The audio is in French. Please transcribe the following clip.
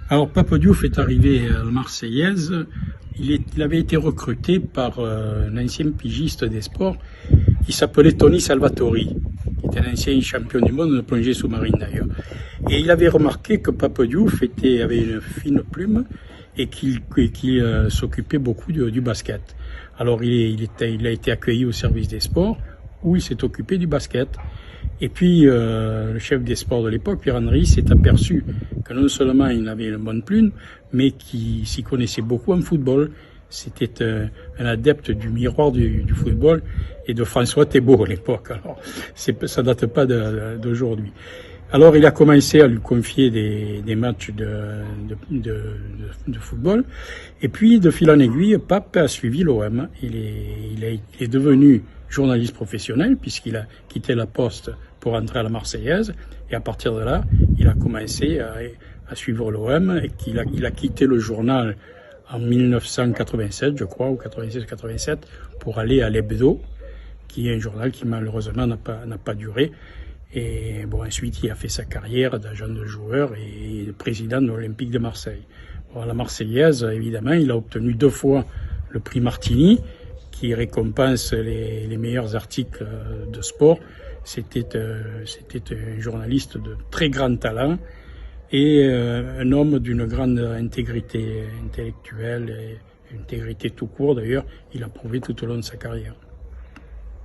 Alors, Pape Diouf est arrivé à la Marseillaise. Il avait été recruté par un ancien pigiste des sports qui s'appelait Tony Salvatori, qui était un ancien champion du monde de plongée sous-marine d'ailleurs. Et il avait remarqué que Pape Diouf avait une fine plume et qu'il s'occupait beaucoup du basket. Alors il a été accueilli au service des sports où il s'est occupé du basket. Et puis le chef des sports de l'époque, Pierre-Henri, s'est aperçu que non seulement il avait une bonne plume, mais qu'il s'y connaissait beaucoup en football. C'était un adepte du miroir du football et de François Thébault à l'époque. Alors, ça date pas d'aujourd'hui. Alors, il a commencé à lui confier des matchs de football. Et puis, de fil en aiguille, Pape a suivi l'OM. Il est devenu journaliste professionnel puisqu'il a quitté la Poste pour entrer à la Marseillaise. Et à partir de là, il a commencé à suivre l'OM et il a quitté le journal en 1987, je crois, ou 86-87, pour aller à l'Hebdo, qui est un journal qui malheureusement n'a pas duré. Et bon, ensuite, il a fait sa carrière d'agent de joueur et président de l'Olympique de Marseille. Bon, à la Marseillaise, évidemment, il a obtenu 2 fois le prix Martini, qui récompense les meilleurs articles de sport. C'était un journaliste de très grand talent et un homme d'une grande intégrité intellectuelle et intégrité tout court d'ailleurs. Il a prouvé tout au long de sa carrière.